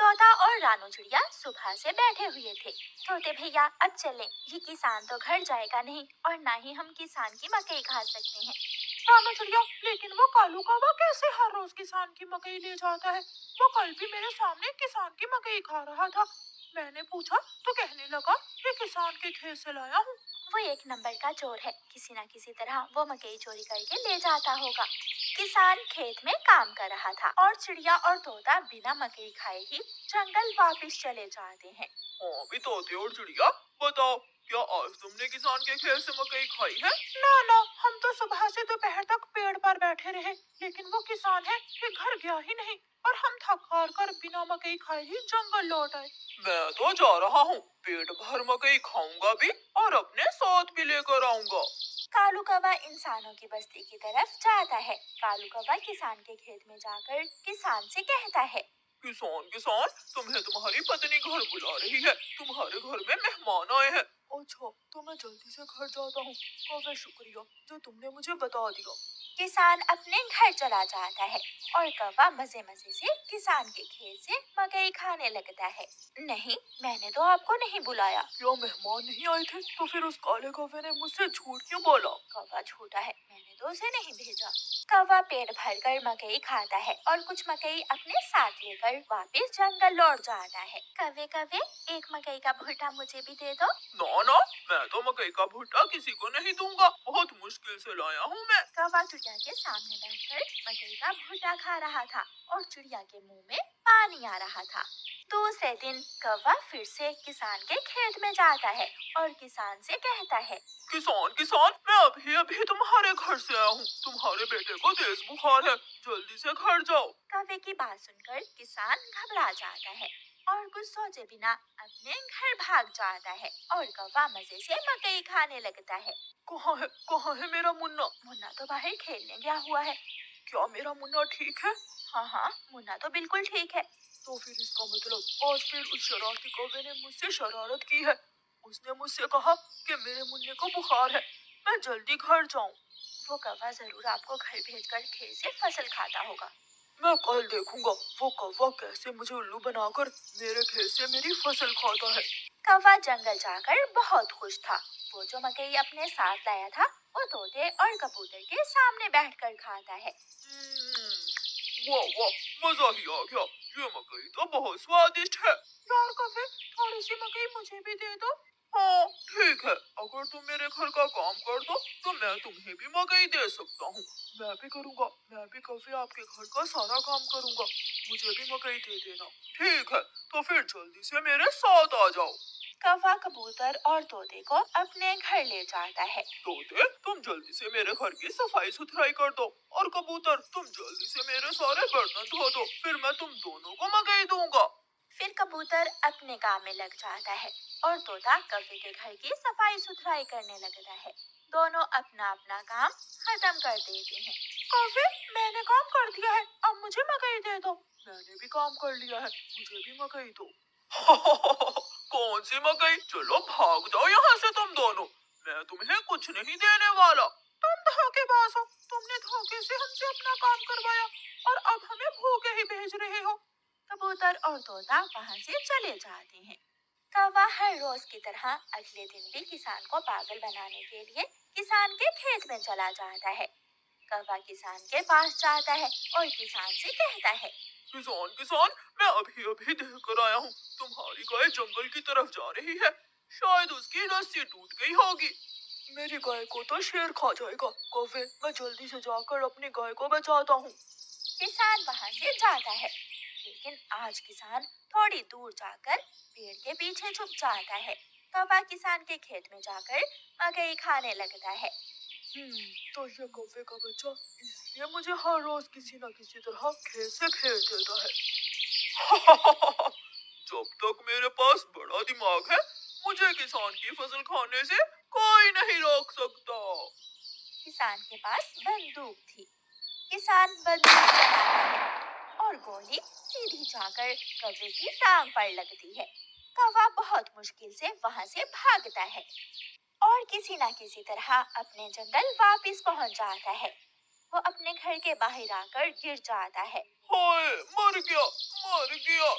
तोता और रानू चिड़िया सुबह से बैठे हुए थे। तोते भैया अब चलें, ये किसान तो घर जाएगा नहीं और ना ही हम किसान की मकई खा सकते हैं। रानू चिड़िया, लेकिन वो कालू कौवा कैसे हर रोज किसान की मकई ले जाता है? वो कल भी मेरे सामने किसान की मकई खा रहा था। मैंने पूछा तो कहने लगा ये किसान के खेत से लाया हूँ। वो एक नंबर का चोर है, किसी न किसी तरह वो मकई चोरी करके ले जाता होगा। किसान खेत में काम कर रहा था और चिड़िया और तोता बिना मकई खाए ही जंगल वापस चले जाते हैं। हाँ भी तोते और चिड़िया, बताओ क्या आज तुमने किसान के खेत से मकई खाई है? ना ना, हम तो सुबह से दोपहर तक पेड़ पर बैठे रहे, लेकिन वो किसान है कि घर गया ही नहीं और हम थक हार कर बिना मकई खाए ही जंगल लौट आए। मैं तो जा रहा हूँ, पेट भर मकई खाऊंगा भी और अपने साथ भी लेकर आऊंगा। कालू कौवा इंसानों की बस्ती की तरफ जाता है। कालू कौवा किसान के खेत में जाकर किसान से कहता है, किसान किसान, तुम्हें तुम्हारी पत्नी घर बुला रही है, तुम्हारे घर में मेहमान आए हैं। अच्छा, तो मैं जल्दी से घर जाता हूँ। कौवे, शुक्रिया जो तुमने मुझे बता दिया। किसान अपने घर चला जाता है और कौवा मजे मजे से किसान के खेत से मकई खाने लगता है। नहीं, मैंने तो आपको नहीं बुलाया। क्या मेहमान नहीं आए थे? तो फिर उस काले कौवे ने मुझसे झूठ क्यों बोला? कौवा झूठा है, मैंने तो उसे नहीं भेजा। कौवा पेट भरकर मकई खाता है और कुछ मकई अपने साथ लेकर वापस जंगल लौट जाता है। कौवे कौवे, एक मकई का भुट्टा मुझे भी दे दो। ना ना, मैं तो मकई का भुट्टा किसी को नहीं दूंगा, बहुत मुश्किल से लाया हूँ मैं। कौवा चिड़िया के सामने बैठकर मकई का भुट्टा खा रहा था और चिड़िया के मुंह में पानी आ रहा था। दूसरे दिन कौवा फिर से किसान के खेत में जाता है और किसान से कहता है, किसान किसान, मैं अभी अभी तुम्हारे घर से आया हूँ, तुम्हारे बेटे को तेज बुखार है, जल्दी से घर जाओ। कौवे की बात सुनकर किसान घबरा जाता है और कुछ सोचे बिना अपने घर भाग जाता है और कौवा मजे से मकई खाने लगता है। कहाँ है मेरा मुन्ना? मुन्ना तो बाहर खेलने गया हुआ है। क्या मेरा मुन्ना ठीक है? हाँ हाँ, मुन्ना तो बिल्कुल ठीक है। तो फिर इसका मतलब आज फिर उस शरारती कौवे ने मुझसे शरारत की है। उसने मुझसे कहा कि मेरे मुन्ने को बुखार है, मैं जल्दी घर जाऊं। वो कौवा जरूर आपको घर भेजकर खेत से फसल खाता होगा। मैं कल देखूंगा वो कौवा कैसे मुझे उल्लू बनाकर मेरे खेत से मेरी फसल खाता है। कौवा जंगल जाकर बहुत खुश था। वो जो मकई अपने साथ लाया था वो तोते और कबूतर के सामने बैठकर खाता है। वाह वाह, मजा ही आ गया, ये मकई तो बहुत स्वादिष्ट है। यार कौवे, थोड़ी सी मकई मुझे भी दे दो। हाँ ठीक है, अगर तुम मेरे घर का काम कर दो तो मैं तुम्हें भी मकई दे सकता हूँ। मैं भी करूँगा, मैं भी कौवे आपके घर का सारा काम करूँगा, मुझे भी मकई दे देना। ठीक है, तो फिर जल्दी से मेरे साथ आ जाओ। कौवा कबूतर और तोते को अपने घर ले जाता है। तोते, तुम जल्दी से मेरे घर की सफाई सुथराई कर दो और कबूतर तुम जल्दी से मेरे सारे बर्तन धो दो, फिर मैं तुम दोनों को मकई दूंगा। फिर कबूतर अपने काम में लग जाता है और तोता कौवे के घर की सफाई सुथराई करने लगता है। दोनों अपना अपना काम खत्म कर देते हैं। कौवे, मैंने काम कर दिया है, अब मुझे मकई दे दो। मैंने भी काम कर लिया है, मुझे भी मकई दो। कौन सी मकई? चलो भाग जाओ यहाँ से तुम दोनों, मैं तुम्हें कुछ नहीं देने वाला। तुम धोखेबाज हो, तुमने धोखे से हमसे अपना काम करवाया और अब हमें भूखे ही भेज रहे हो। कबूतर और तोता वहाँ से चले जाते हैं। कौवा हर रोज की तरह अगले दिन भी किसान को पागल बनाने के लिए किसान के खेत में चला जाता है। कौवा किसान के पास जाता है और किसान से कहता है, किसान किसान, मैं अभी अभी देख कर आया हूँ, तुम्हारी गाय जंगल की तरफ जा रही है, शायद उसकी रस्सी टूट गई होगी। मेरी गाय को तो शेर खा जाएगा। कौवे, मैं जल्दी से जाकर अपनी गाय को बचाता हूँ। किसान वहाँ से जाता है, लेकिन आज किसान थोड़ी दूर जाकर पेड़ के पीछे छुप जाता है। कौवा किसान के खेत में जाकर मकई खाने लगता है। तो ये कौवे का बच्चा इसलिए मुझे हर रोज किसी न किसी तरह खेत से भेज देता है। जब तक मेरे पास बड़ा दिमाग है, मुझे किसान की फसल खाने से कोई नहीं रोक सकता। किसान के पास बंदूक थी। किसान बंदूक चलाता है और गोली सीधी जाकर कौवे की टांग पर लगती है। कौवा बहुत मुश्किल से वहाँ से भागता है और किसी न किसी तरह अपने जंगल वापस पहुँच जाता है। वो अपने घर के बाहर आकर गिर जाता है। हाय, मर गया, मर गया।